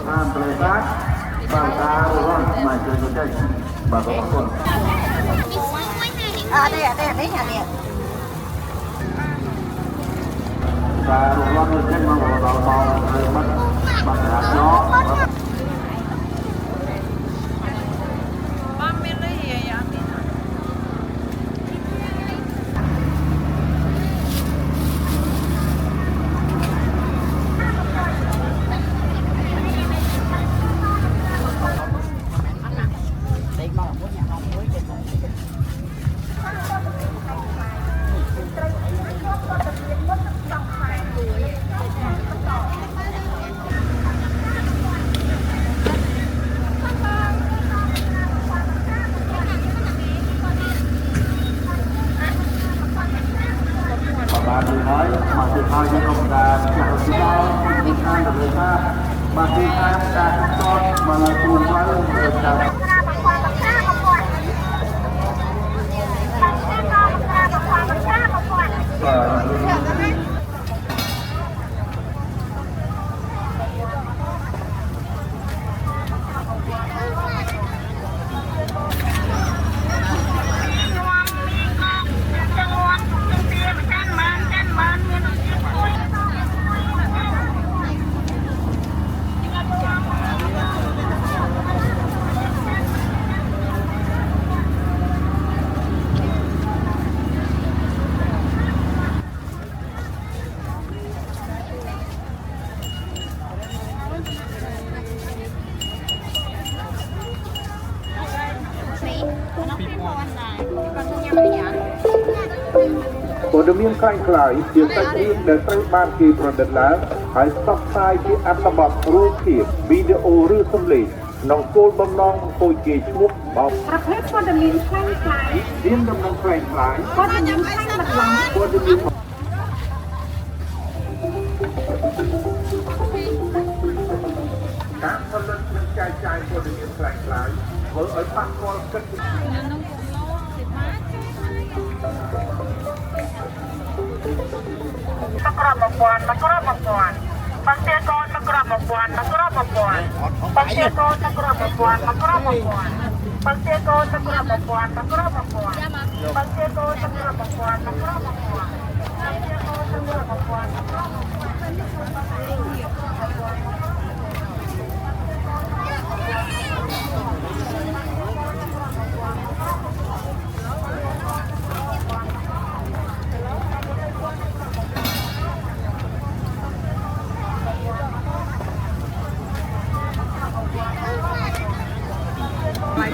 ท่านเลยครับบางตาร้อนมาเจอตัวใจบางคนเนี่ยตาร้อนเช่นมาเราเมาเลยมันหาเนาะmasih hanya kemudian sosial pendidikan desa masih ada sektor melakukanព័ត៌មានខ្លាំងៗជាសាច់រឿងដែលត្រូវបានគេប្រឌិតឡើងហើយផ្សព្វផ្សាយជាអត្ថបទរូបភាពវីដេអូឬសំឡេងក្នុងគោលបំណងពូជគេឈ្មោះបោកប្រភេទព័ត៌មានខ្លាំងៗមានដំណឹងខ្លាំងៗព័ត៌មានខ្លាំងបន្លំព័ត៌មានការផលិតនិងចែកចាយព័ត៌មានខ្លាំងៗធ្វើឲ្យប៉ះពាល់កិត្តិយសក្រមព័ន្ធបង្គាកនសក្រមព័ន្ធបង្គាកនសក្រមព័ន្ធបង្គាកនសក្រមព័ន្ធបង្គាកនសក្រមព័ន្ធបង្គាកនសក្រមព័ន្ធបង្គាកនសក្រមព័ន្ធបង្គាកនសក្រមព័ន្ធបង្គាកនសក្រមព័ន្ធបង្គាកនសក្រមព័ន្ធបង្គាកនសក្រមព័ន្ធ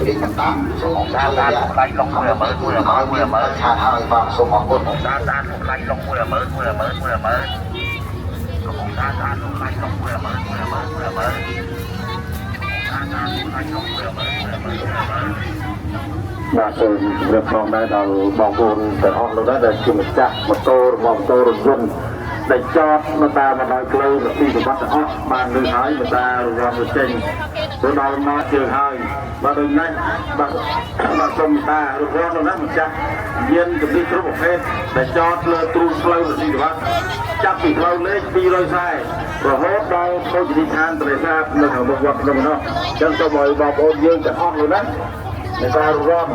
ពីតាមសូមតាមថ្លៃលុក10000ឆាតហើយបាទសូមអរគុណតាមថ្លៃលុក10000តាមថ្លៃលុក10000បាទសូមរៀបចំដែរដល់បងប្អូនទាំងអស់នោះដែរដែលជាម្ចាស់ម៉ូតូរបស់ម៉ូតូរថយន្តដែលចតនៅតាមបណ្ដោយផ្លូវទីប្រវត្តិអស់បានលើហើយមកតារំចេញទៅដល់មកជើងហើយបាទដូចនេះបាទសូមតារថយន្តនោះម្ចាស់យានជំនិះគ្រប់ប្រភេទដែលចតលើទ្រូងផ្លូវទីប្រវត្តិចាប់ពីផ្លូវលេខ240រហូតដល់ភោជនីយដ្ឋានត្រេសាបនៅក្នុងវត្តនោះអញ្ចឹងសូមឲ្យបងប្អូនយើងទាំងអស់នោះណាในการร่วม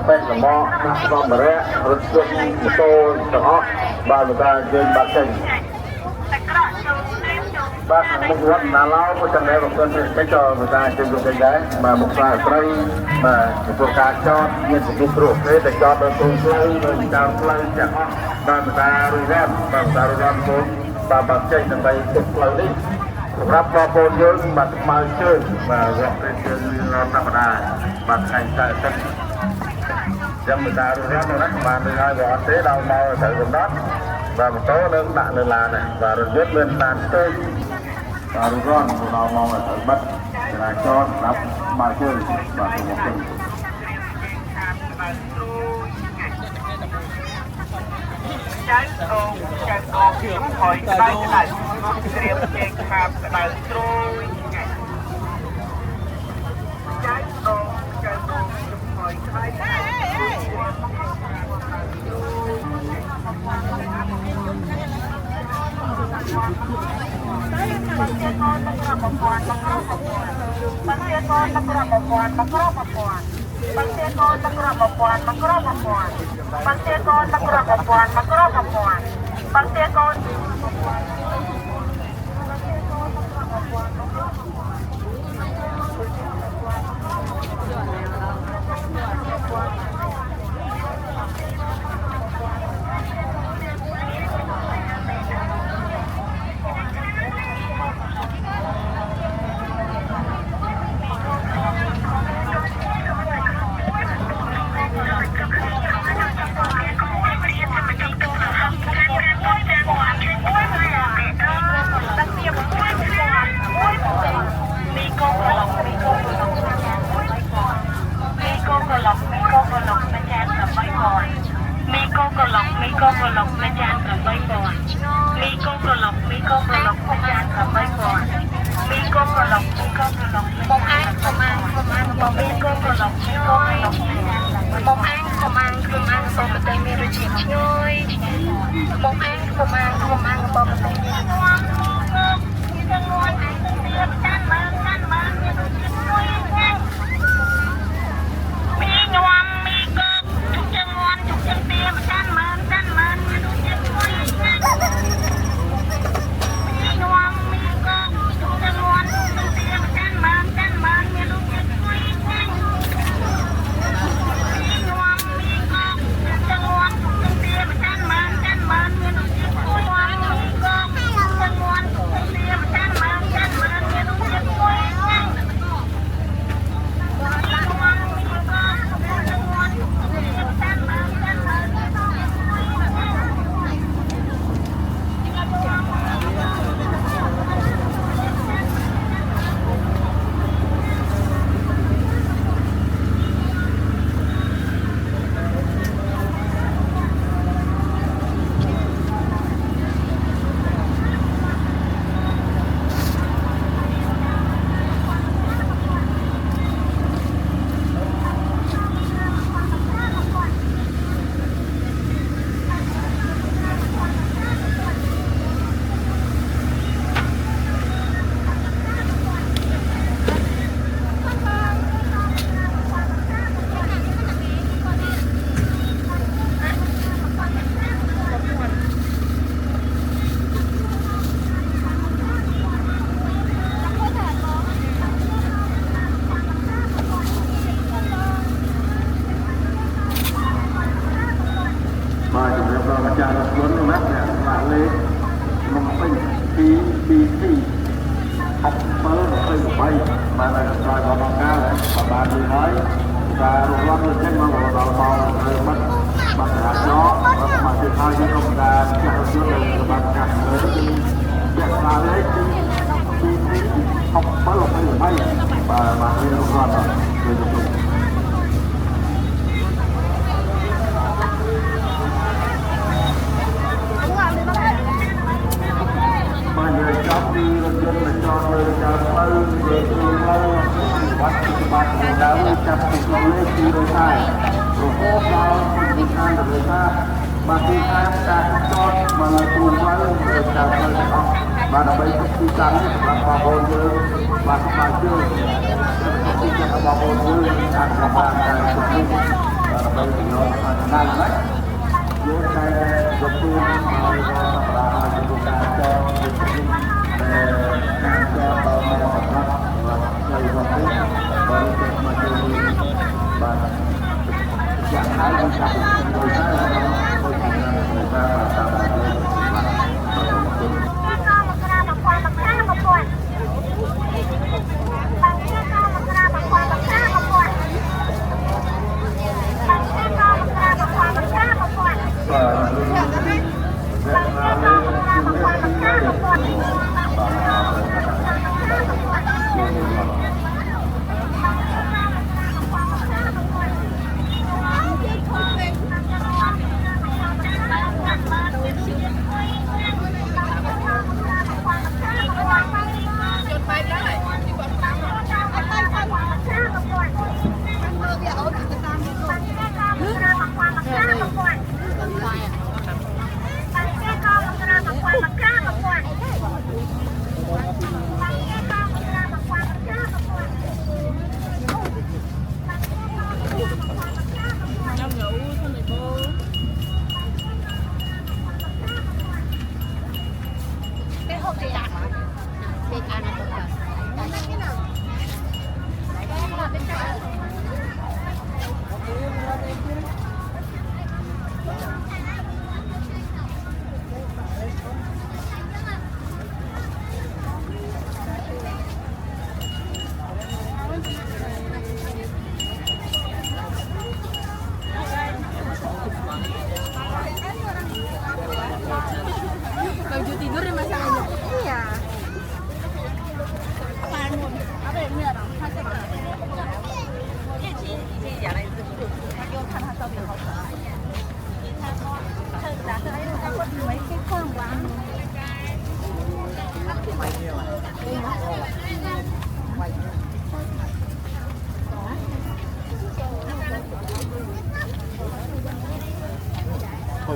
เป็นสมอนะก็มาแล้วรถยนต์มอเตอร์ทั้งออกบ้านการเดินบ้านเช่นบ้านมุกวัดนาเล่าก็จะได้บอกเพื่อนไม่จอมาการเดินดูกันได้มาบุกฟ้าไตรมาตัวการจอดเงินสิบรูปเลยแต่จอดโดยตรงเลยโดยการไล่จากออกบ้านการรุยแรมบ้านการรุยแรมโดนบ้านบ้านเช่นตั้งแต่ติดเลยนี่รับพอโปรเยอะบัดมาเชื่อมารับเป็นเชื่อเราธรรมดาบัดใครใส่ตั้งยังไม่ได้รู้แล้วนะมาในงานแบบเต้เราเมาใส่ถุงนัดvà một số nước đạn lên là này và rồi viết lên tàn tê và rồi conเราเมาใส่บัดlà choรับมาเชื่อvà cùng một phần trái ô kiểu hỏi tay cái này Hãy subscribe cho kênh Ghiền Mì Gõ để không bỏ lỡ những video hấp dẫn อนมากรอบมาปวนบางเตียกอนมากรอบมาปวนมากรอบมาปวนบางเตียกอนมากรอบมาปวนมากรอบมาปวนบางเตียกอนมากรอบมาปวนมากรอบมาปวนบางเตียกอน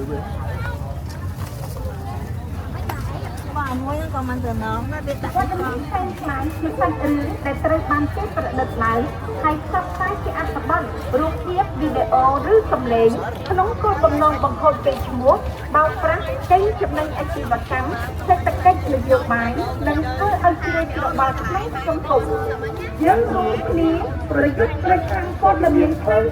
Bà mua nó còn mang từ nó biết đặt វត្តមានផ្សេងខ្លាំងជាសាច់រឿងដែលត្រូវបានគេប្រឌិតឡើងហើយផ្សព្វផ្សាយជាអត្ថបទរូបភាពវីដេអូឬសំឡេងក្នុងគោលបំណងបង្ខូចកេរ្តិ៍ឈ្មោះបោកប្រាស់ចេញចំណេញអាជីវកម្មសេដ្ឋកិច្ចនយោបាយនិងធ្វើឲ្យជ្រួយច្របល់ក្នុងសង្គមយើងរួមគ្នាប្រយុទ្ធប្រឆាំងព័ត៌មានផ្សេងៗ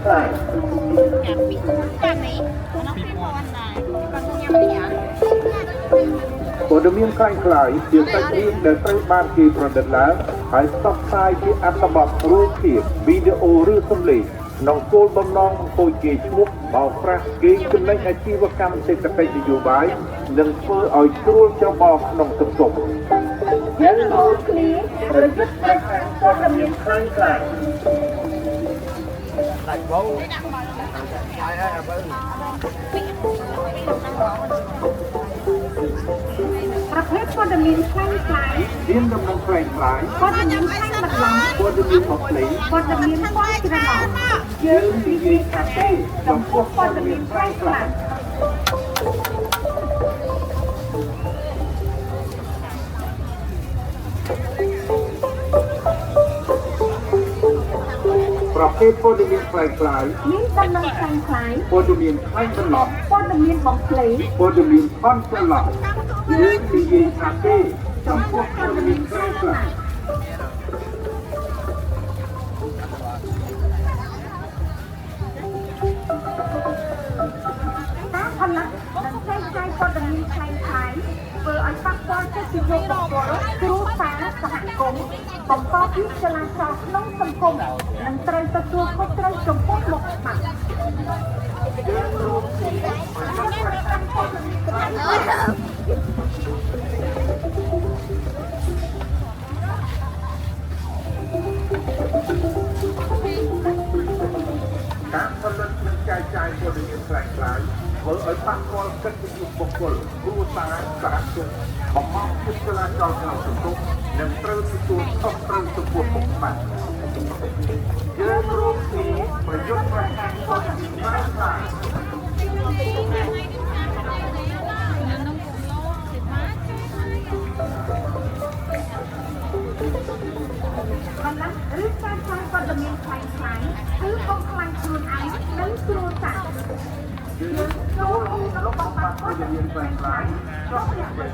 ព័ត៌មានខ្លាំងខ្លាយជាសាច់រឿងដែលត្រូវបានគេប្រឌិតឡើងហើយផ្សព្វផ្សាយជាអត្ថបទរូបភាពវីដេអូឬសំឡេងក្នុងគោលបំណងបង្ខូចកេរ្តិ៍ឈ្មោះបោកប្រាស់គេចំណេញអាជីវកម្មសេដ្ឋកិច្ចនយោបាយនិងធ្វើឲ្យជ្រួលច្របល់ក្នុងសង្គម យើងរួមគ្នាប្រយុទ្ធប្រឆាំងព័ត៌មានខ្លាំងខ្លាយ ប្រភេទព័ត៌មានខ្លាំងខ្លាយ មានដំណឹងខ្លាំងខ្លាយ ព័ត៌មានខ្លាំងបន្លំ ព័ត៌មានអស្ចារ្យ ព័ត៌មានពណ៌ច្រឡំយើងនិយាយថាទេចំពោះព័ត៌មានខ្លាំងខ្លាយ ប្រភេទព័ត៌មានខ្លាំងខ្លាយ មានដំណឹងខ្លាំងខ្លាយ ព័ត៌មានខ្លាំងបន្លំ ព័ត៌មានបំភ្លៃ ព័ត៌មានអន់ច្រឡំយើងនិយាយថាទេចំពោះព័ត៌មានខ្លាំងខ្លាយ ការផលិតនិងផ្សាយព័ត៌មានខ្លាំងខ្លាយធ្វើឲ្យប៉ះពាល់ទៅជីវិតបុគ្គលគ្រួសារសហគមន៍បង្កភាពចលាចលក្នុងសង្គមនិងត្រូវទទួលខុសត្រូវចំពោះមុខច្បាប់ ការផលិតនិងចែកចាយព័ត៌មានខ្លាំងខ្លាយធ្វើឲ្យប៉ះពាល់កិត្តិយសបុគ្គលគ្រួសារសហគមន៍បង្កភាពចលាចលក្នុងសង្គមនិងត្រូវទទួលខុសត្រូវចំពោះមុខច្បាប់យើងរួមគ្នាប្រយុទ្ធប្រឆាំងព័ត៌មានខ្លាំងខ្លាយ បណ្ណាឬការផ្សាយព័ត៌មានខ្លាំងៗគឺបំផ្លាញខ្លួនឯងនិងគ្រួសារ យើងចូលក្នុងលំបាកព័ត៌មានខ្លាំងខ្លាយចុះយ៉ាងវិញ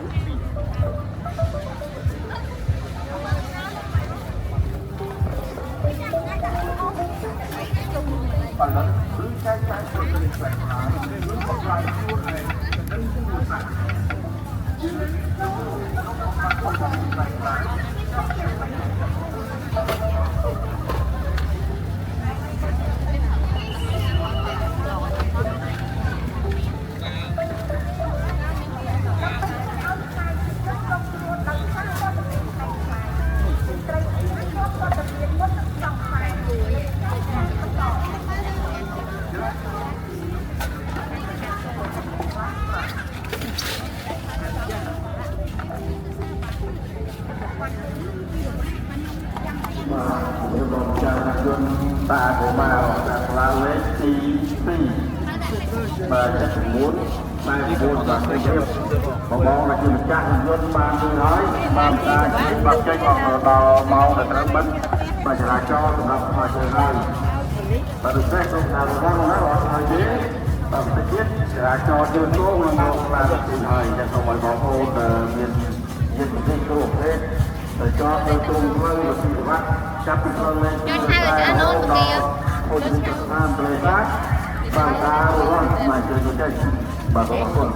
បណ្ណាឬចែកចាយព័ត៌មានខ្លាំងខ្លាយគឺបំផ្លាញខ្លួនឯងនិងគ្រួសារយើងចូលក្នុងលំបាកព័ត៌មានខ្លាំងខ្លាយចុះយ៉ាងវិញ តាកុមារដាក់ឡានលេខទី2បាទចិត្ត9តែ9បាទទៅទៀតបងមកជាម្ចាស់យន្តបានទៅហើយបានការបាត់ចេញអស់ដល់ម៉ោងដែលត្រូវបិទបាទចរាចរណ៍សម្រាប់មកទៅហើយបាទពិសេសក្នុងការរងណាអត់ហើយទេបាទទៅទៀតចរាចរណ៍យើងចូលមកខ្លាំងទៅហើយតែសូមឲ្យបងប្អូនមានយុទ្ធសាស្ត្រគ្រប់ប្រភេទតែចោលទៅතුំផ្លូវវិវត្តចាប់ពីផ្លូវលេខ2ដល់អូនទៅតាមផ្លូវសាបាទការរងមកជួយទៅបាទអរគុណ ក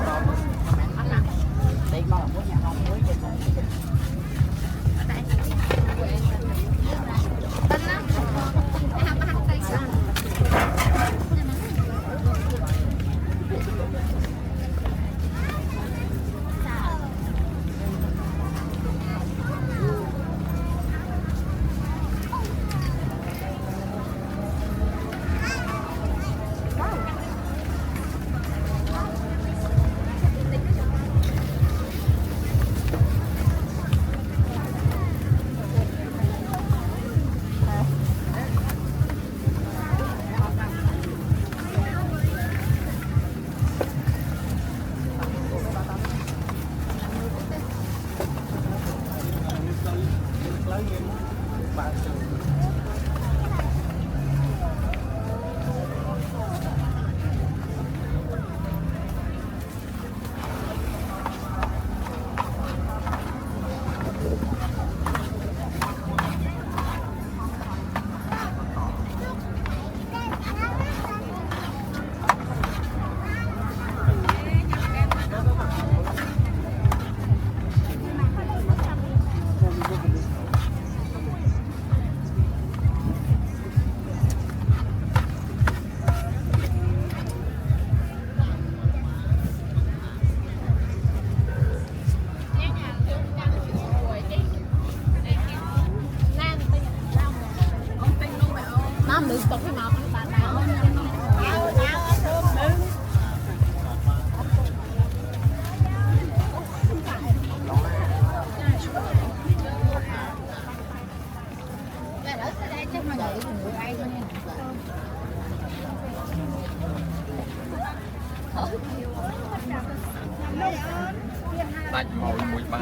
Bạch màu mùi bạn.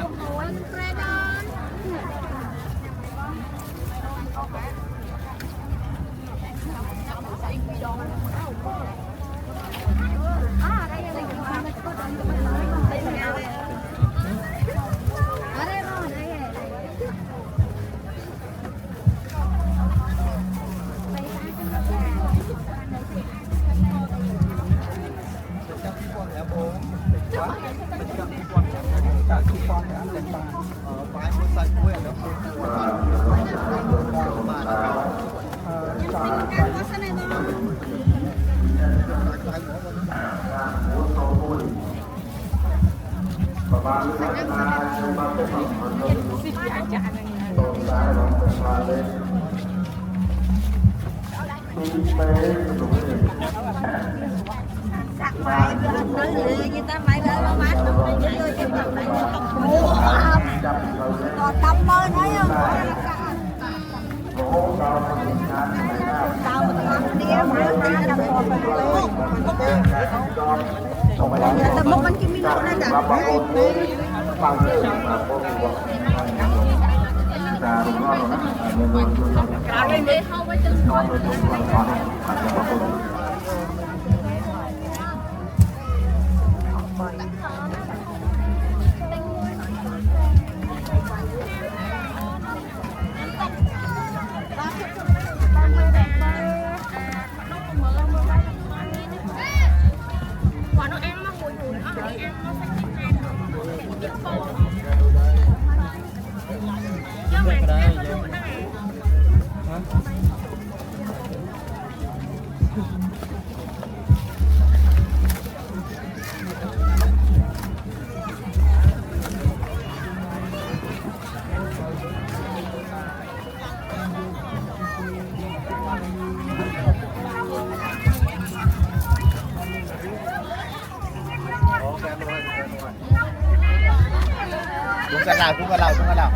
Cũng vào nào.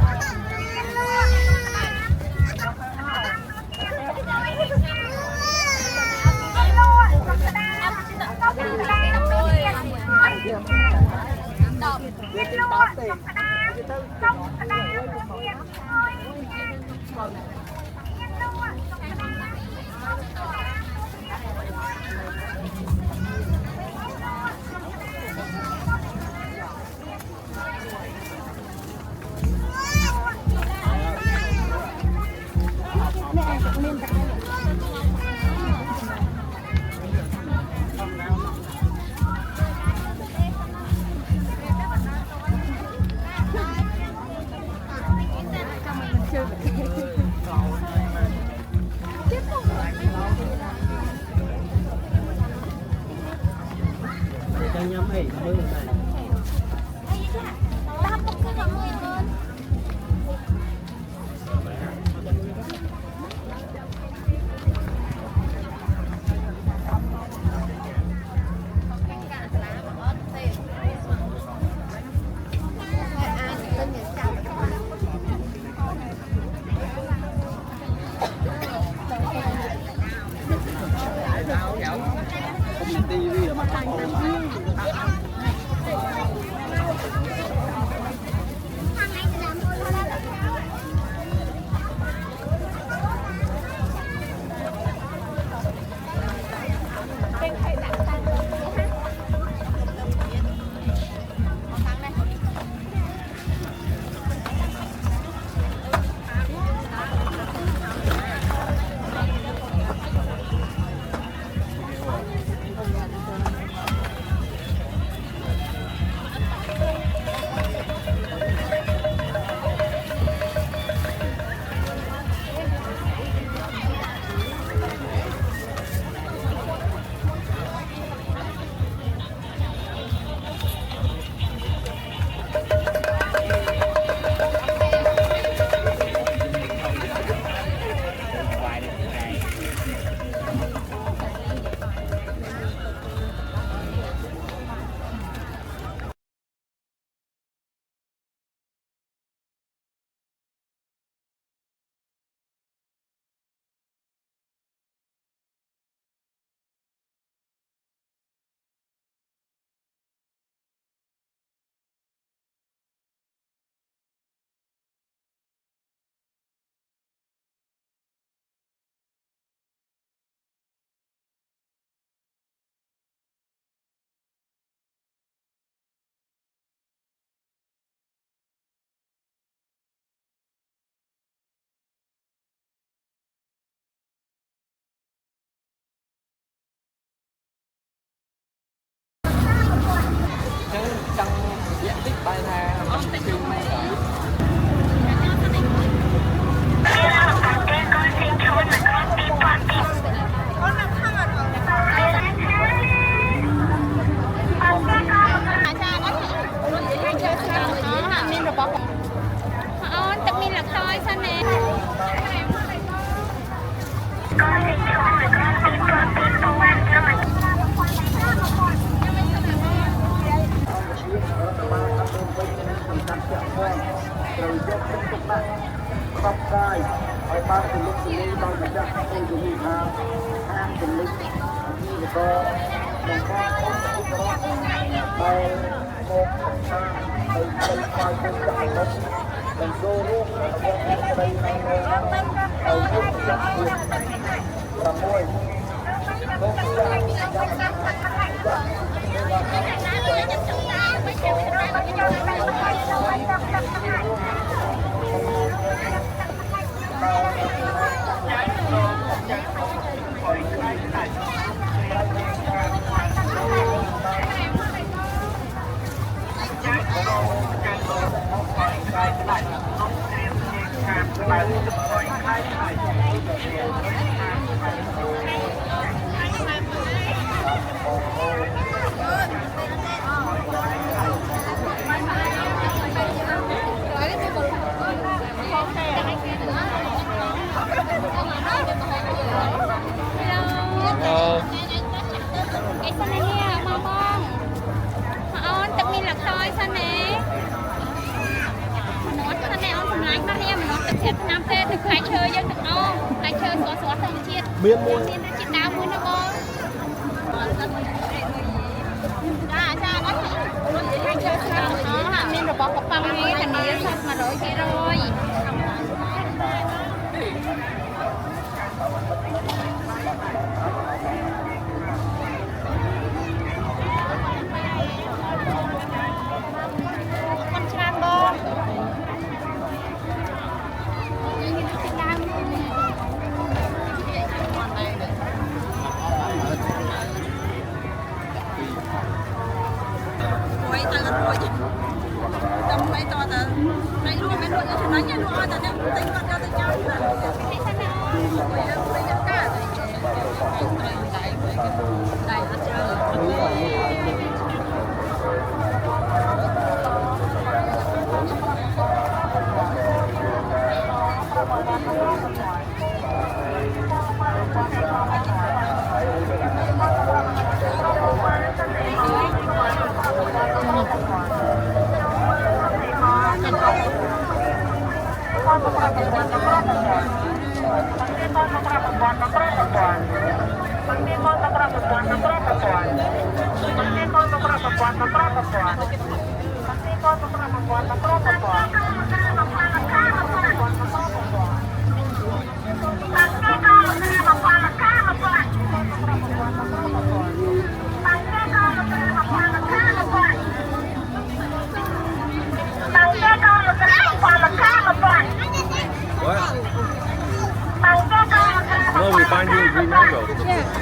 ចាក់ព័ន្ធត្រូវយកទឹកទុកដាក់ខំកាយឲ្យបានទលុកទលាយដល់ម្ចាស់អង្គជំនាញហាងពលិចអាជីវករបង្កប់អន្តរជាតិដែលមកខាងទៅទៅស្វែងរកចាក់មុខនិងចូលរួមរបស់ស្រីនៅនៅឲ្យយុទ្ធសាស្ត្រ6លោកមានមួយមានជាតិដើមមួយណាបងមានរបស់កប៉ាំងនេះធានាសត 100%No, we find you a green mango.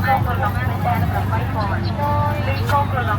Hãy subscribe cho kênh Ghiền Mì Gõ để không bỏ lỡ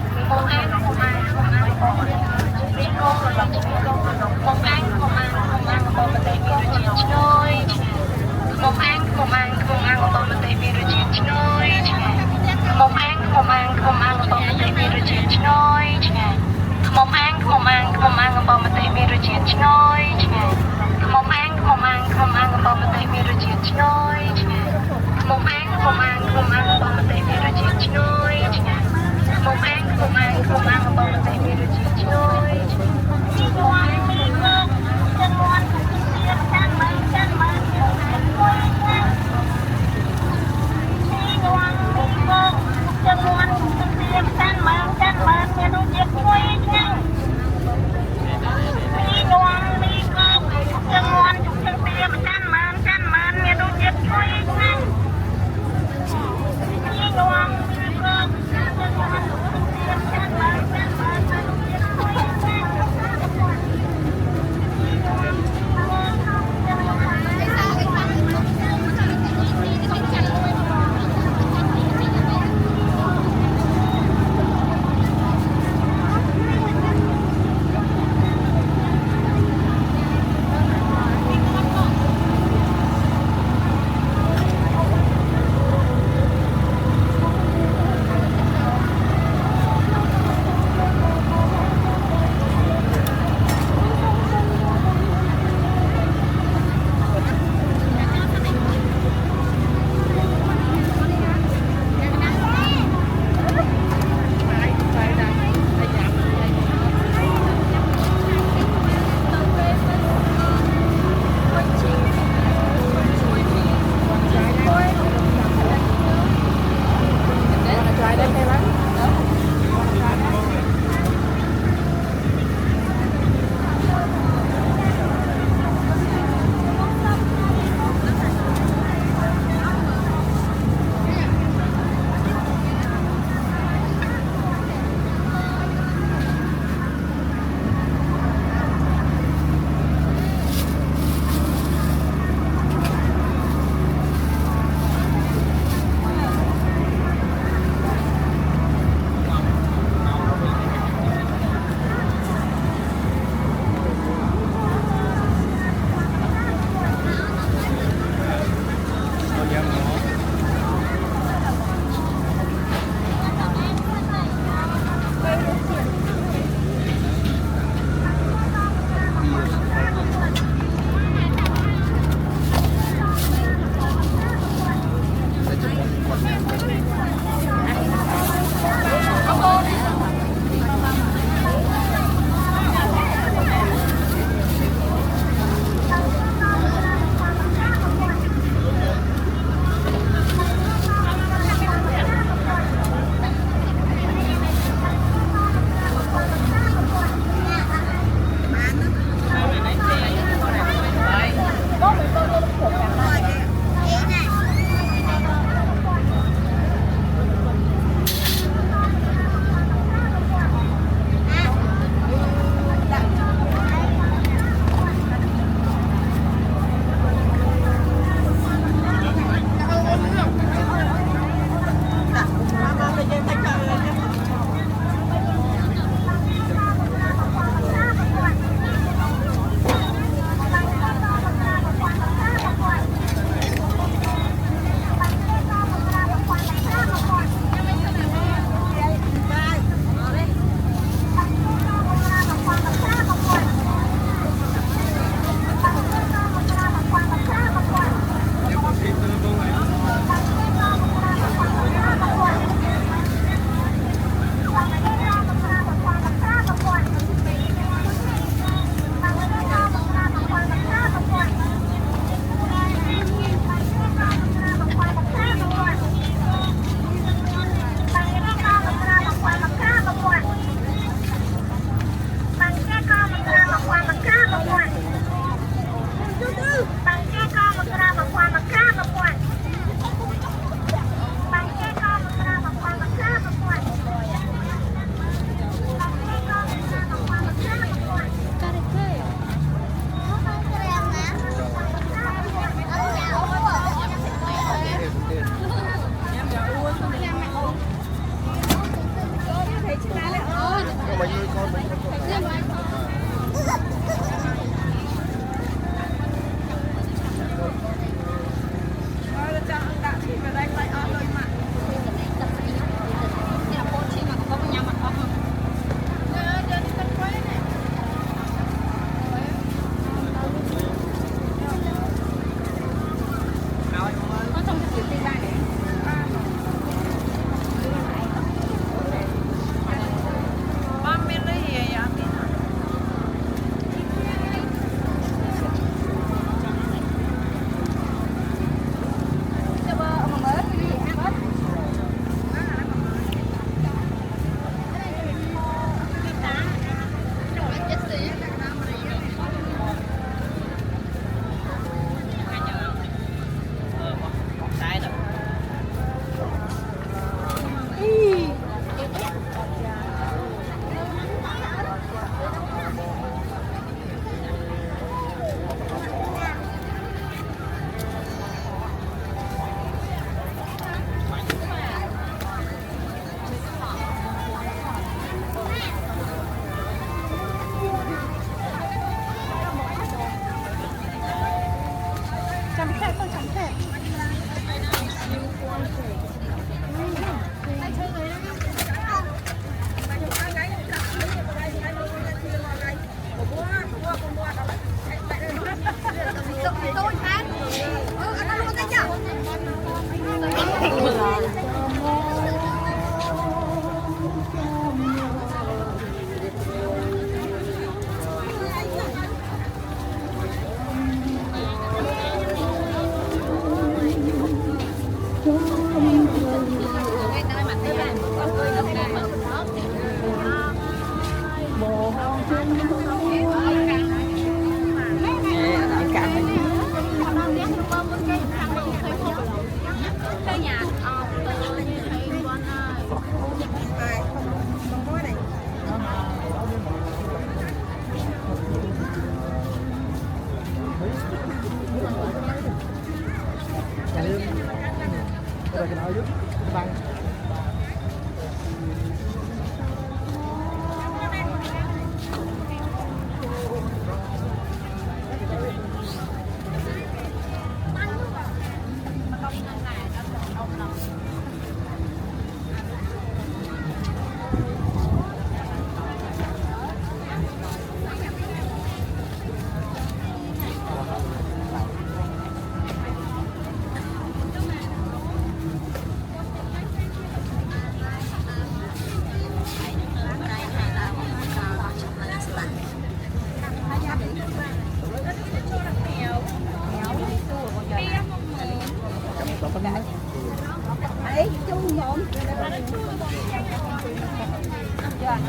อัน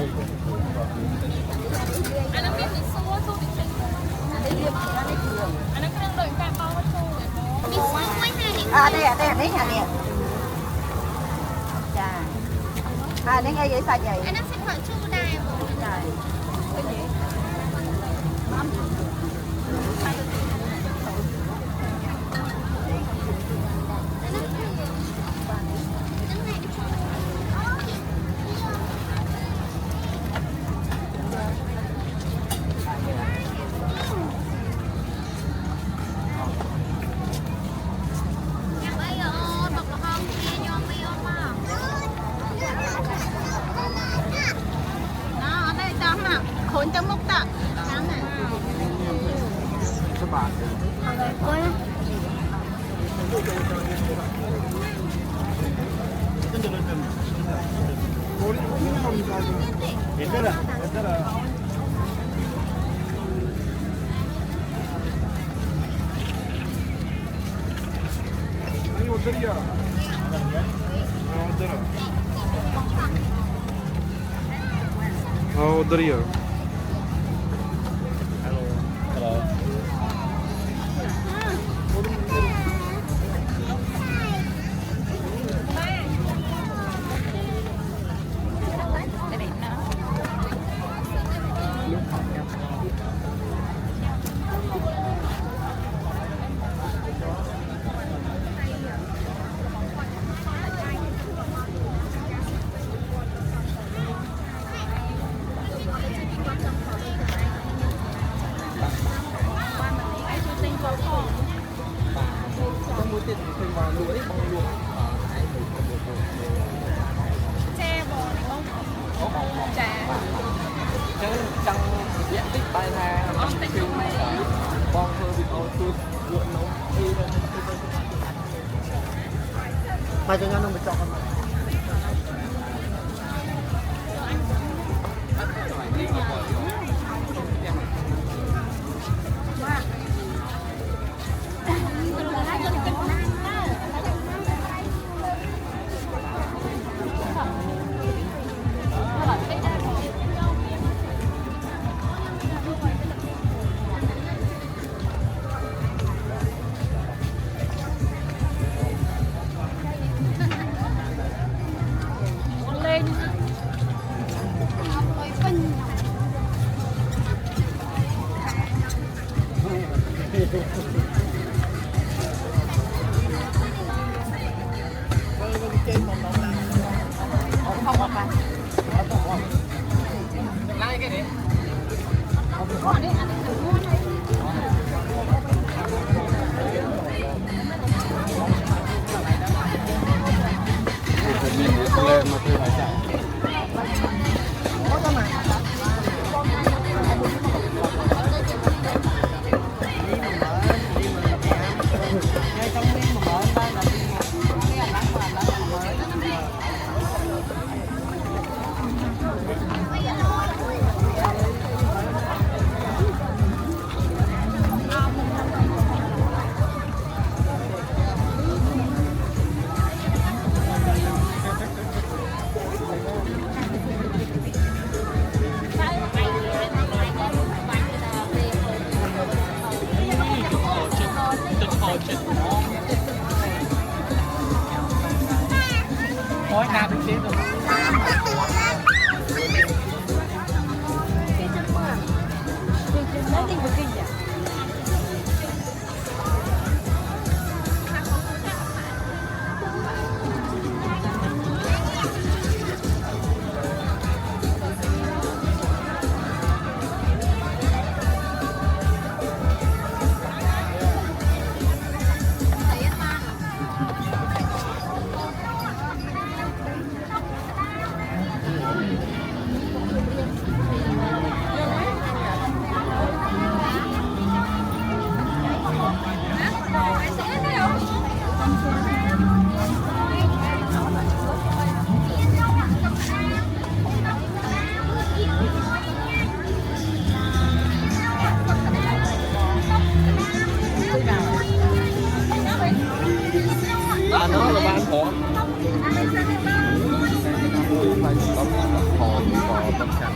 นั้นมีสู้ดิฉันอันนั้นเครื่องโดยการเป่าสู้มีสู้ไม่ให้đây đấy nhà nè dạ đấy ngay vậy sao vậy อันนั้นเป็นของชูได้หมด trời คนจะมุกตักน้ำน่ะ हाँ उधर ही है Chẳng diện tích bài thà bong thơ bị ô chút ruộng nấu đi bài cho nhau nó mới chọn con ำคัญ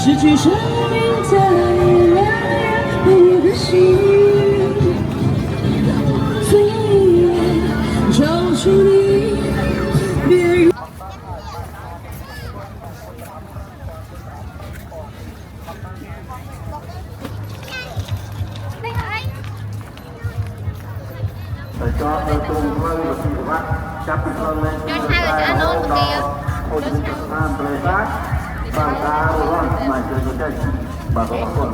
失去生命在两眼不的心，岁月找出你，别人。 Để cho tôi cùng với một sự vắt chấp nhận hơn lên Ôi chúng ta bề sát bằng ta luôn mà chơi chơi bà có con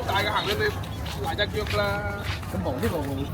tại cái hàng lên đi lại ra trước là cái mỏng thế còn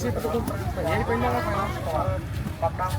sih betul ini pengen patang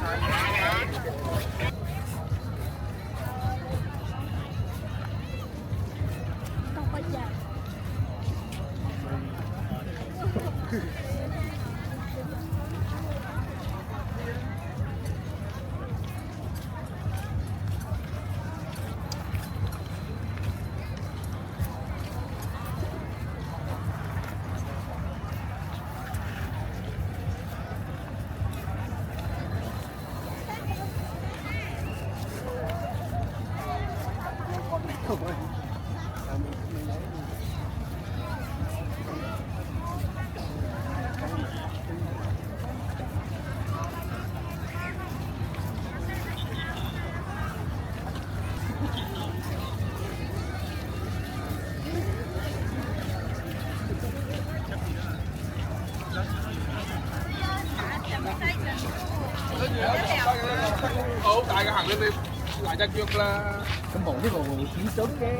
tại cái hàng lên đi lại ra kêu là cái bụng cái bụng chín sớm cái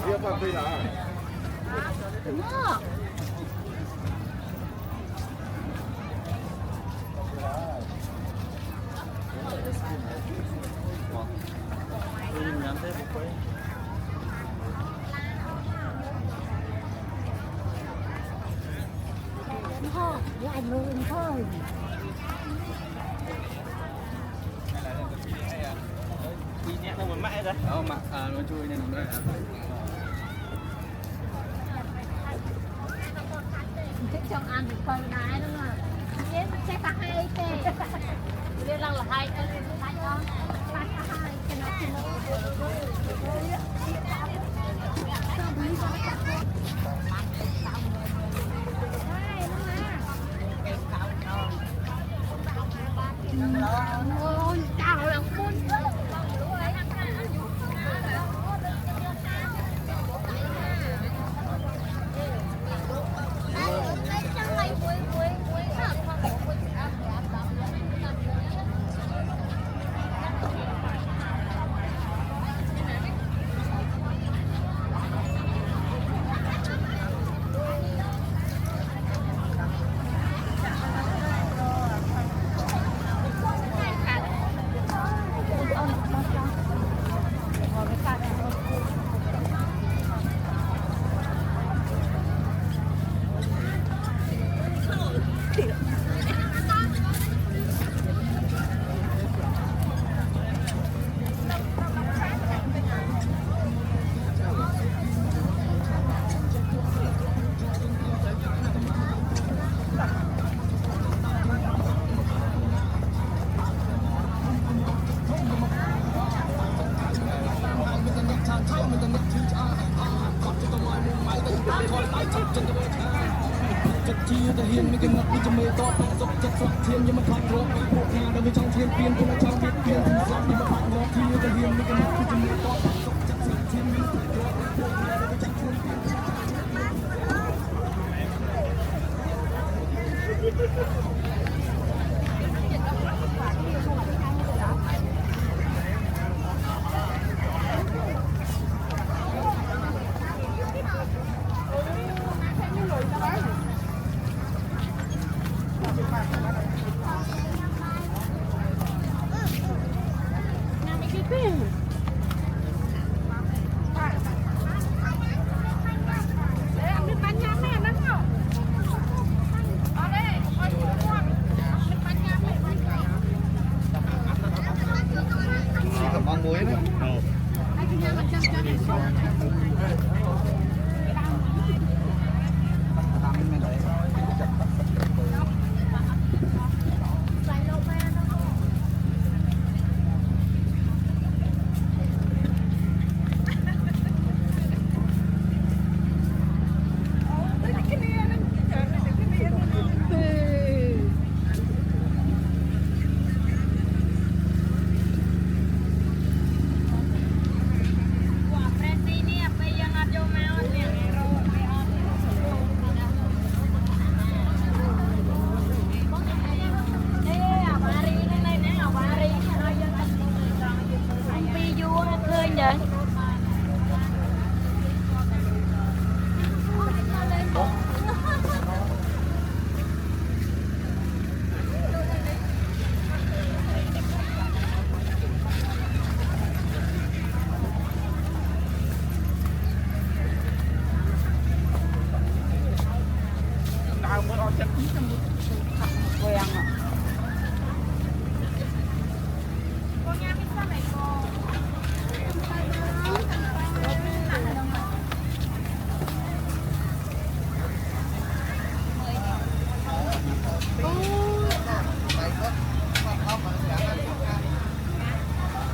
dia apa beda lại mừng thôi nó chui nên nó thích trong ăn thì coi nái đúng không? Thế sẽ có hai cái liên lạc là hai cái hai con hai cái nó thì nó ôi chào lòng buôn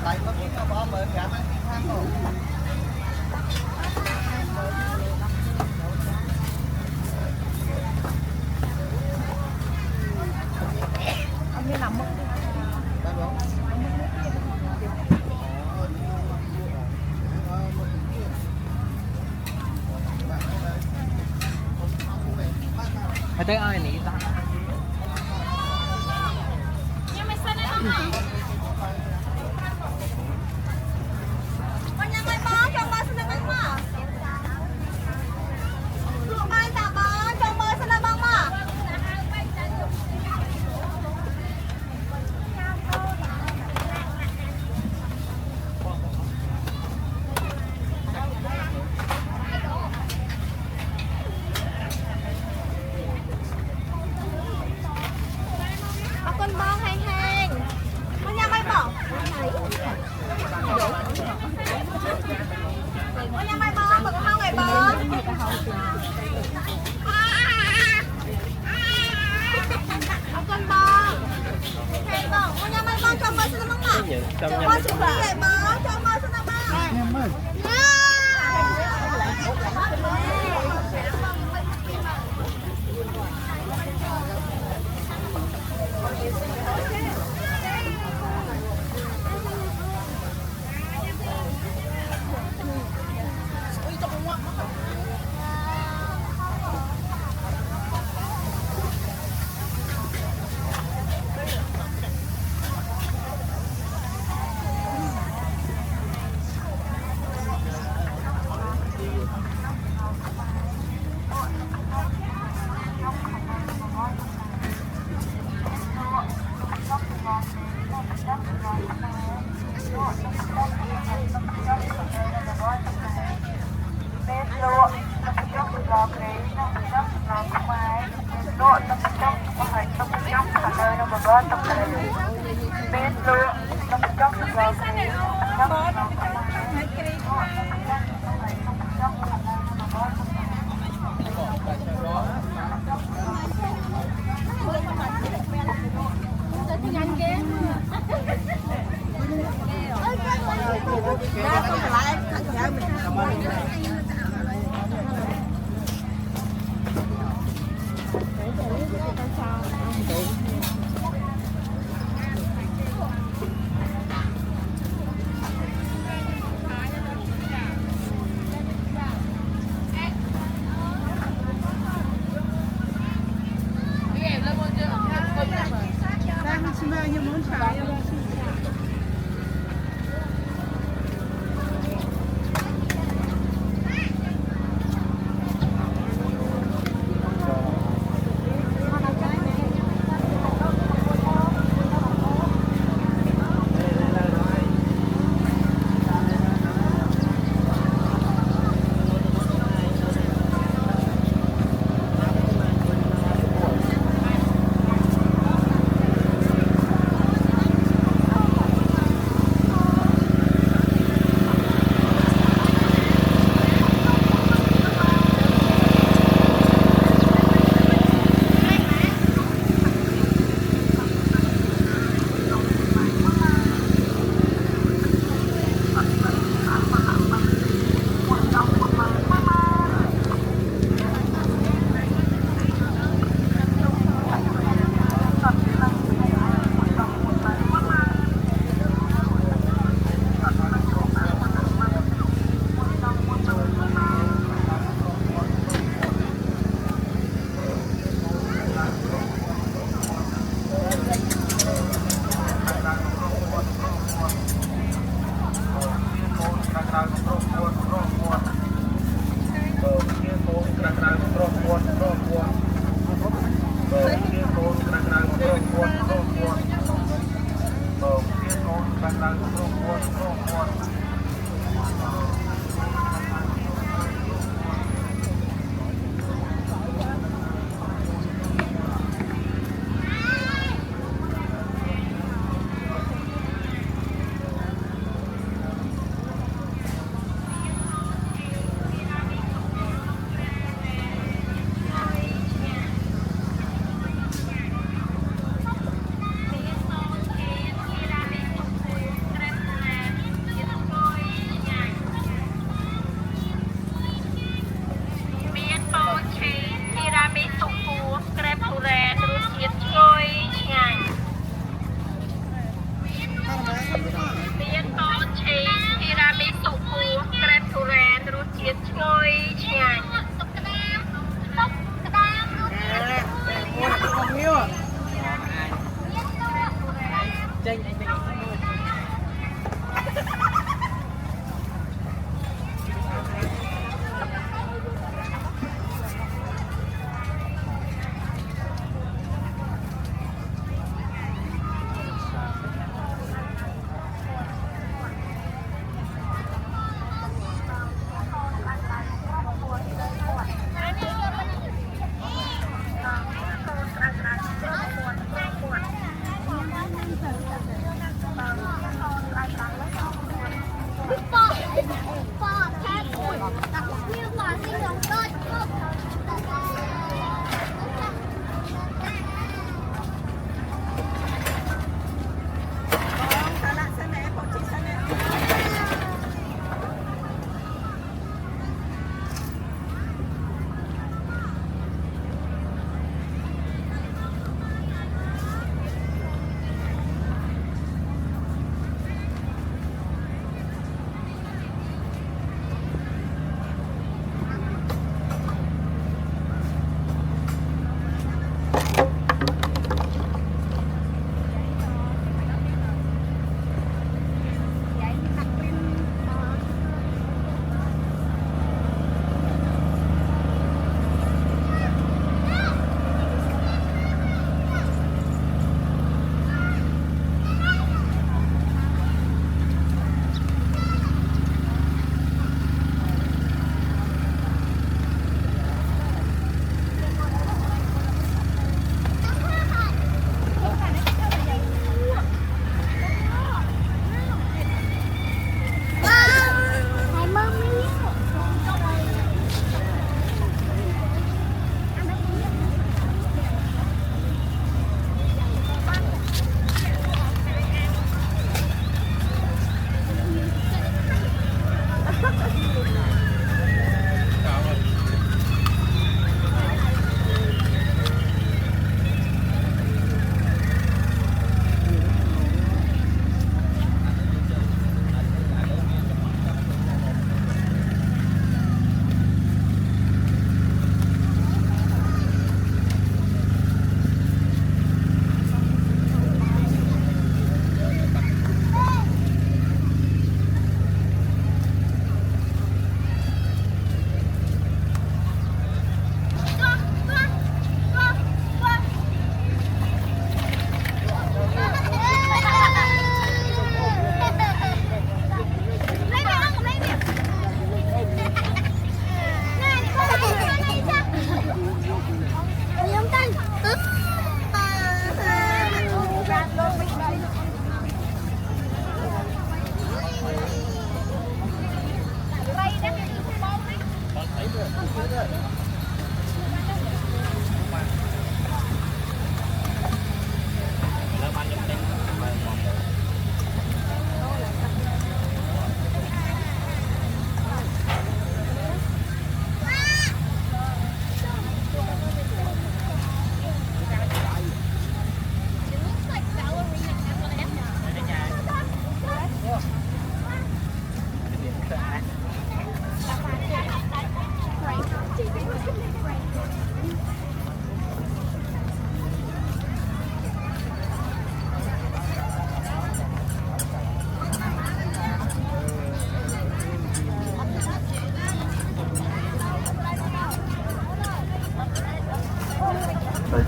Hãy tới ai nỉ ta. Nhưng mà sao này không hả? Con nhà mày bó cho bó xin băng mà. Luộc ai ta bó cho bó xin băng mà. Con bông hang hang. Con nhà mày bỏ. Con nhà mày bỏ, mà con không ngày bỏ. Con bông. Hang bông, con nhà mày bỏ cho mơ xin bông mà. Cho mơ xin bông ngày bỏ, cho mơ xin bông.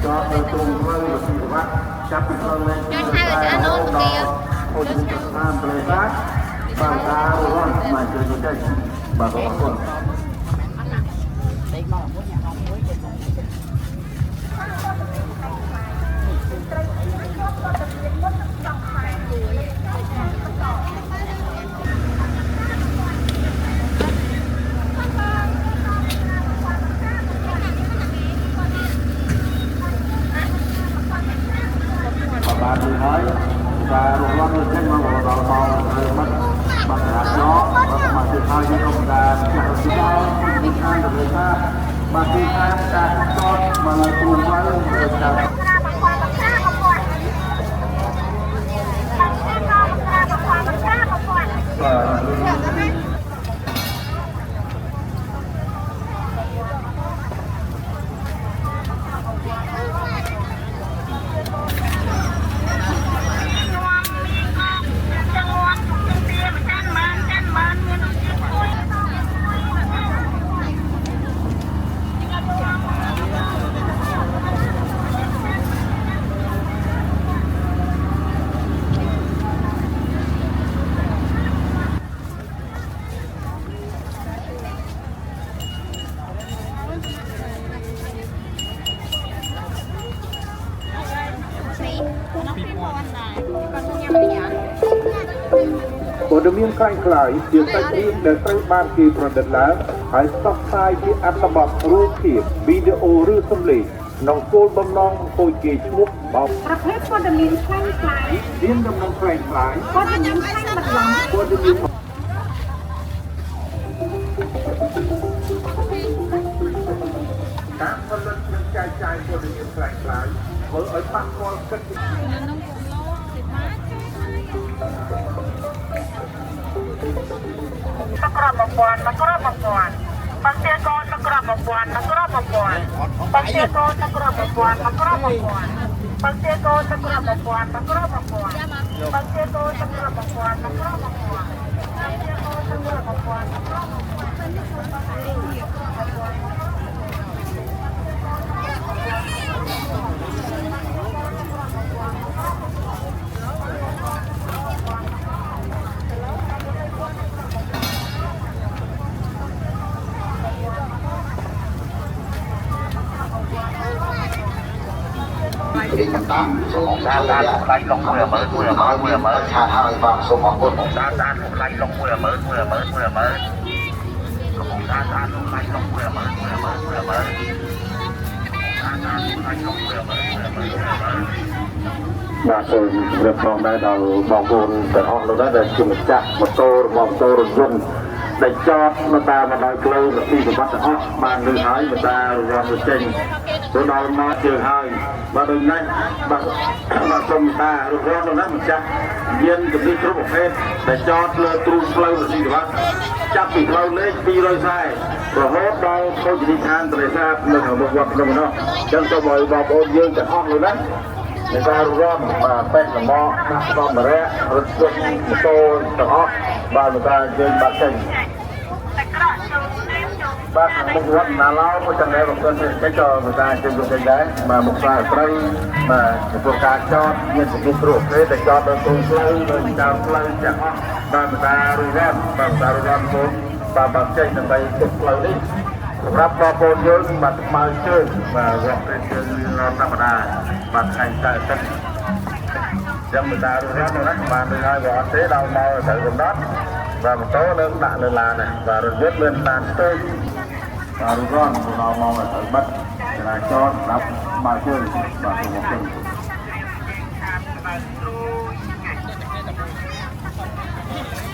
cho từ tuần quay và sự bắt chấp nhận lên Ôi chúng ta làm sát bằng ta rồi mà chơi như đây bà có con bà tôi nói và một loạt người trên mà vào màu mất bằng hạt gió mà từ hai đến ông ta chào chúng ta chúng ta được người ta mà khi ta đã cho mà là cùng với người taព័ត៌មានខ្លីៗជាសាច់រឿងដែលត្រូវបានគេប្រឌិតឡើងហើយផ្សព្វផ្សាយជាអត្ថបទរូបភាពវីដេអូឬសំឡេងក្នុងគោលបំណងខូចគេឈ្មោះបោកប្រភេទព័ត៌មានខ្លីៗមានដំណឹងខ្លីៗព័ត៌មានខ្លីបន្លំព័ត៌មានតាមផលិតនិងចែកចាយព័ត៌មានខ្លីៗធ្វើឲ្យប៉ះពាល់កិច្ចตะกร้าบกวนตะกร้าบกวนปังเตียกอนตะกร้าบกวนตะกร้าบกวนปังเตียกอนตะกร้าบกวนตะกร้าบกวนปังเตียกอนตะกร้าบกวนตะกร้าบกวนปังเตียกอนตะกร้าบกวนตะกร้าบกวนปังเตียกอนตะกร้าบกวนตะกร้าบกวนด้านไล่ลงมือชาให้บางสมองคนด้านไล่ลงมือด้านไล่ลงมือបាទសូមជម្រាបផងដែរដល់បងប្អូនទាំងអស់នោះដែរដែលជាម្ចាស់ម៉ូតូរបស់ម៉ូតូរថយន្តដែលចតនៅតាមបណ្ដោយផ្លូវនគរបាលទាំងអស់បានលើហើយមកតាមរំលឹកចេញទៅដល់មកជើងហើយបាទដូចនេះបាទសូមតារថយន្តនោះម្ចាស់យានជំនិះគ្រប់ប្រភេទដែលចតលើទ្រូងផ្លូវនគរបាលចាប់ពីផ្លូវលេខ240រហូតដល់ភោជនីយដ្ឋានត្រេសាបនៅក្នុងវត្តក្នុងនោះអញ្ចឹងសូមឲ្យបងប្អូនយើងទាំងអស់នោះណាในการร่วมเป็นสมอนักบอลแร่รถยนต์มอเตอร์ទាំងអស់បាទការជើងបាត់ចេញបាទមុខវត្តណាឡោក៏ចំណែករបស់គាត់គេក៏ការជើងទៅដែរបាទមុខសាស្ត្រីបាទចំពោះការចតមានសង្គមព្រោះគេតែចតដល់ទូផ្លូវដោយតាមផ្លូវទាំងអស់បាទការរួចរាល់បាទការរួចរាល់មុខបាទបាត់ចេញដើម្បីទុកផ្លូវនេះសម្រាប់បងប្អូនយើងបាទស្មើជើងបាទរកពេលជើងរត់ធម្មតាបាទថ្ងៃតែទឹកចាំមើលតារត់ណាបាទមិនហើយក៏អត់ទេដល់មកត្រូវកំណត់បាទម៉ូតូនឹងដាក់លើឡានដែរបាទរថយន្តមានឡានទៅបាទរត់ដល់មកត្រូវបិទចរាចរណ៍សម្រាប់បើជើងបាទមកជើង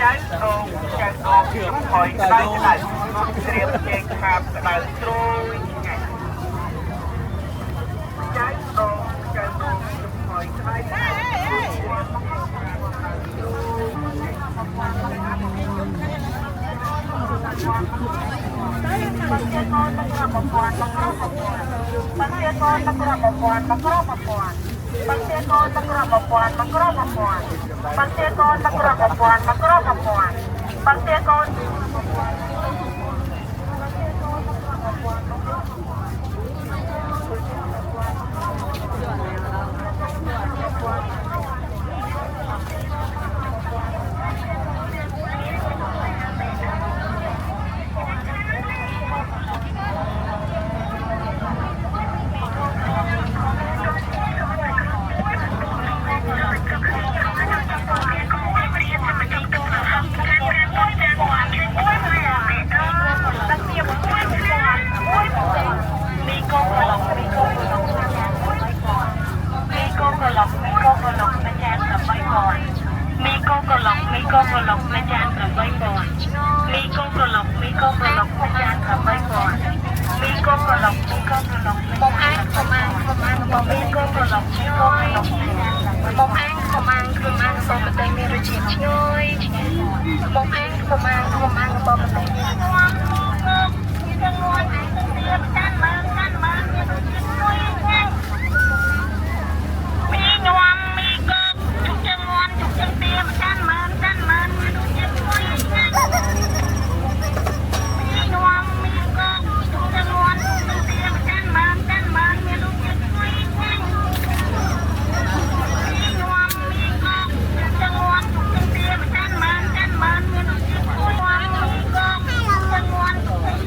ចៅអូខ្ញុំហុយដៃត្រៀមជែកខាបក្តៅត្រួយចៅអូខ្ញុំហុយដៃปังเตียกอนตะกร้าบกวนตะกร้าบกวนปังเตียกอนตะกร้าบกวนตะกร้าบกวนปังเตียกอนตะกร้าบกวนตะกร้าบกวนปังเตียกอนตะกร้าบกวนตะกร้าบกวนปังเตียกอน ក្រឡុកមួយចាន8ពណ៌មីកូនក្រឡុកមួយចាន8ពណ៌មីកូនក្រឡុកបងអាំងបងមីកូនក្រឡុកបងអាំងបងមិនតែមានរសជាតិឈ្ងុយបងអាំងបងមិនតែមានងាប់ទាំងងន់អាំងទៀតកាន់មើលមានរសជាតិឈ្ងុយមីញោមមីកូនជុកទាំងងន់ជុកទាំងទៀមកាន់មើលមានរសជាតិឈ្ងុយមីញោមមីកូនជុកទាំងងន់ជុកទាំងទៀមកាន់មើលមានរសជាតិឈ្ងុយ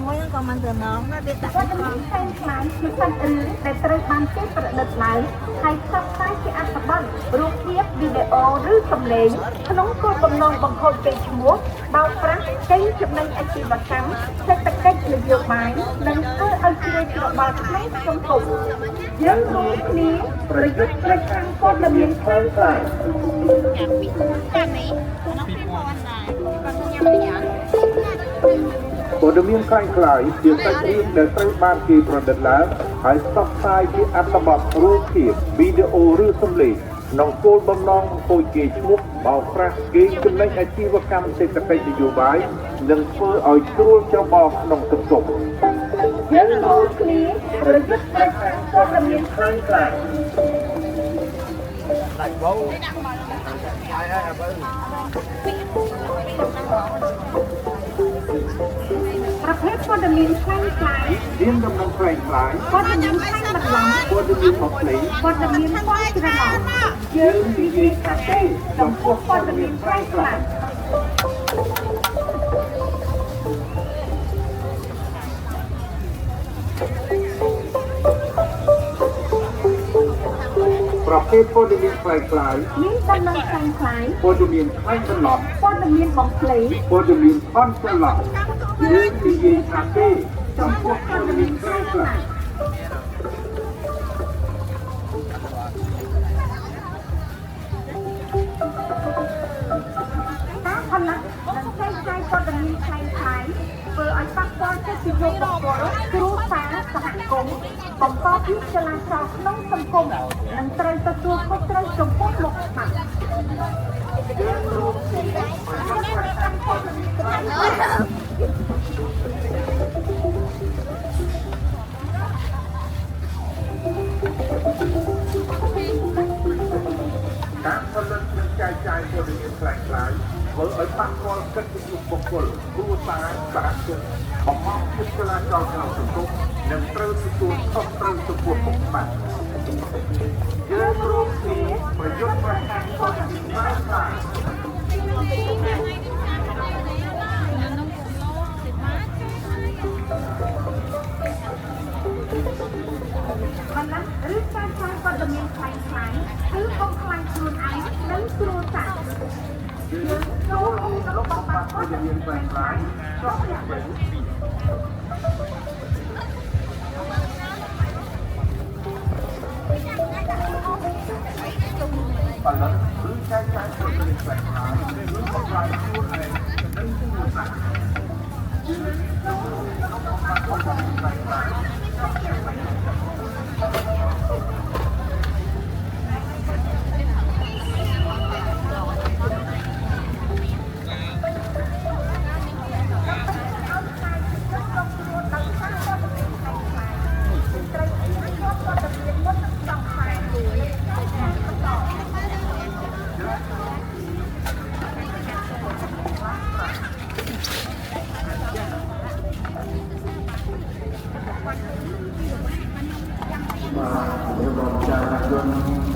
មួយហ្នឹងក៏មិនទៅនងណាវាដាក់ វត្តមានផ្សេងខ្លាំងគឺសត្វឬដែលត្រូវបានគេប្រឌិតឡើងហើយផ្សព្វផ្សាយជាអត្ថបទរូបភាពវីដេអូឬសំឡេងក្នុងគោលបំណងបង្ខូចកេរ្តិ៍ឈ្មោះបោកប្រាស់កេងចំណេញអាជីវកម្មសេដ្ឋកិច្ចនយោបាយនិងធ្វើឲ្យជ្រួញច្របល់ក្នុងសង្គមយើងរួមគ្នាប្រយុទ្ធប្រឆាំងព័ត៌មានខ្លាំងៗ ព័ត៌មានខ្លាំងៗជាសាច់រឿងដែលត្រូវបានគេប្រឌិតឡើងហើយផ្សព្វផ្សាយជាអត្ថបទរូបភាពវីដេអូឬសំឡេងក្នុងគោលបំណងបង្ខូចកេរ្តិ៍ឈ្មោះបោកប្រាស់កេងចំណេញអាជីវកម្មសេដ្ឋកិច្ចនយោបាយនិងធ្វើឲ្យជ្រួលច្របល់ក្នុងសង្គម យើងរួមគ្នាប្រយុទ្ធប្រឆាំងព័ត៌មានខ្លាំងៗ ប្រភេទព័ត៌មានខ្លាំងៗ មានដំណឹងខ្លាំងៗ ព័ត៌មានខ្លាំងបន្លំ ព័ត៌មានមកផ្លេង ព័ត៌មានខ្លាំងច្រឡំយើងនិយាយថាទេចំពោះព័ត៌មានខ្លាំងៗ ប្រភេទព័ត៌មានខ្លាំងៗ មានដំណឹងខ្លាំងៗ ព័ត៌មានខ្លាំងបន្លំ ព័ត៌មានបំភ្លៃ ព័ត៌មានផន់ច្រឡំយើងនិយាយថាទេចំពោះព័ត៌មានខ្លាំងៗ ការផលិតនិងចែកចាយព័ត៌មានខ្លាំងៗធ្វើឲ្យប៉ះពាល់ទៅជីវិតបុគ្គលគ្រួសារសហគមន៍បង្កភាពចលាចលក្នុងសង្គមនិងត្រូវទទួលខុសត្រូវចំពោះមុខច្បាប់យើងរួមគ្នាប្រយុទ្ធប្រឆាំងព័ត៌មានខ្លាំងៗ ការផលិតនិងចែកចាយព័ត៌មានខ្លាំងៗធ្វើឲ្យប៉ះពាល់កិត្តិយសបុគ្គលគ្រួសារសហគមន៍បង្កភាពចលាចលក្នុងសង្គមនិងត្រូវទទួលខុសត្រូវចំពោះមុខច្បាប់យើងរួមគ្នាប្រយុទ្ធប្រឆាំងព័ត៌មានខ្លាំងៗ បណ្ដាឬការឆ្លើយព័ត៌មានខ្លាំងៗគឺបំខ្លាំងខ្លួនឯងនិងគ្រួសារយើងចូលក្នុងបបបាក់ព័ត៌មានខ្លាំងៗជាប់លាក់វិញ ផលិតឬចែកចាយព័ត៌មានខ្លាំងៗឬបំផ្លាញខ្លួនឯងនិងគ្រួសារយើងចូលក្នុងបបបាក់ព័ត៌មានខ្លាំងៗជាប់លាក់វិញ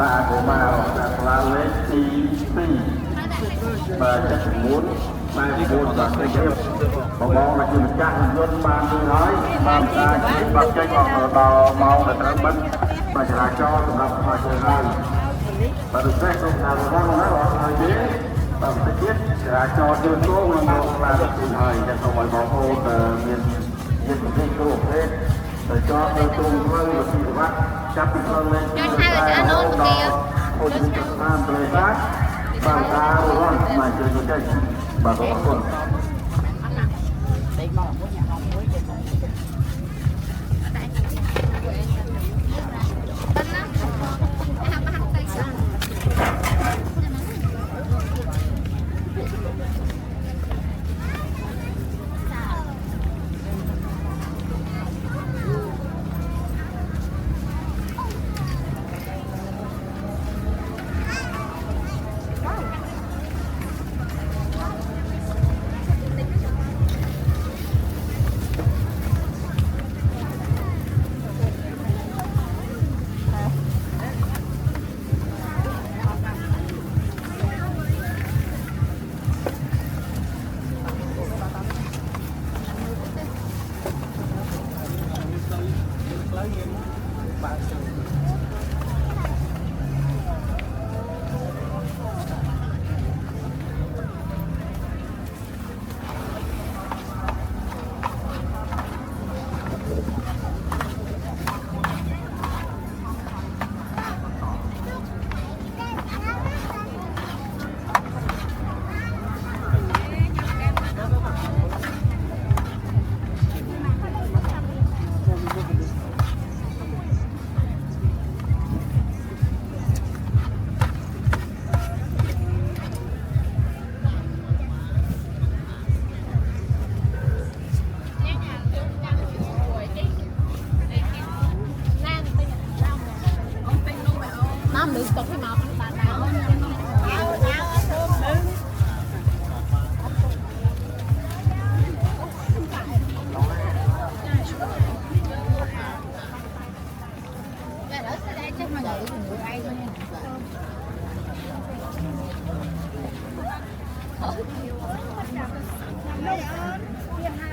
តាកុមារដាក់ឡានលេខទី2បាទចិត្ត9ម៉ែ9បាទទេបងមកជាម្ចាស់យន្តបានទៅហើយបានការជិះបាត់ចេញអស់ដល់ម៉ោងដែលត្រូវបិទបាទចរាចរណ៍សម្រាប់មកទៅហើយបាទពិសេសក្នុងការរវល់ណាស់ហើយទេបាទប្រទេសចរាចរណ៍ជឿនគងក្នុងម៉ោងឡានទៅហើយតែសូមឲ្យបងប្អូនមានយុទ្ធសាស្ត្រគ្រប់ប្រភេទទៅចោលទៅទ្រង់ផ្លូវវិធីវត្តចាប់ពីផ្លូវលេខ2ដល់អូនទៅតាមប្រទេសបាទការរត់មកជួយទៅបាទអរគុណ ក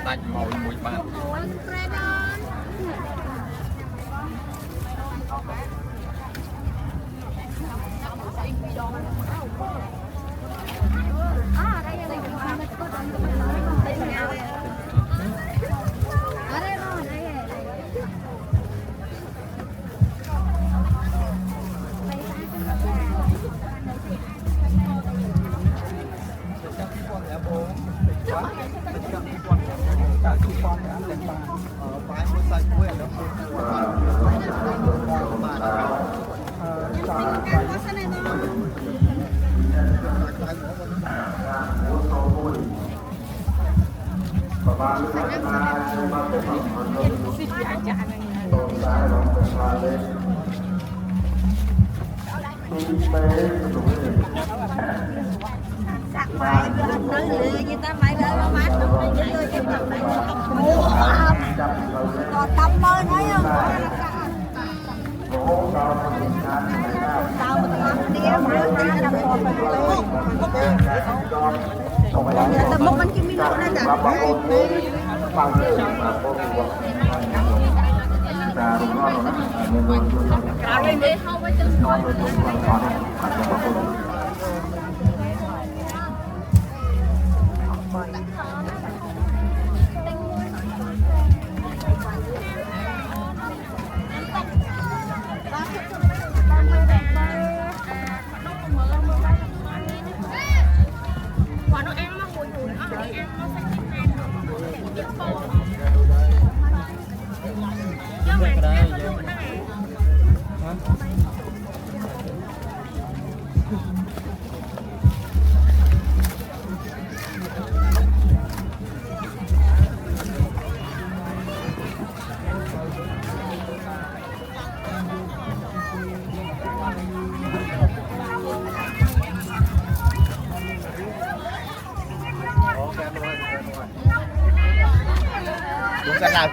ដាច់មកមួយបាន អូយប្រេដនแต่มุกมันกินไม่รู้นะจ๊ะ เอาเลยดิเข้าไปจนน้อย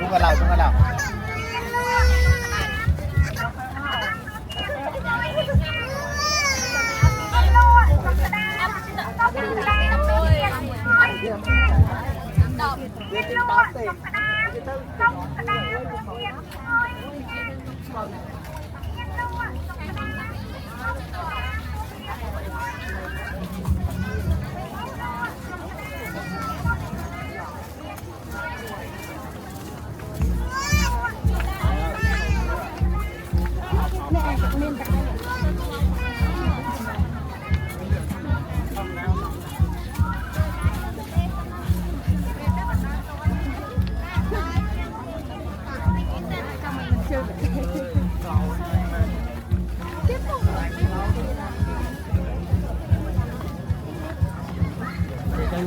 cũng có lâu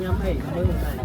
nhắm ấy mới một này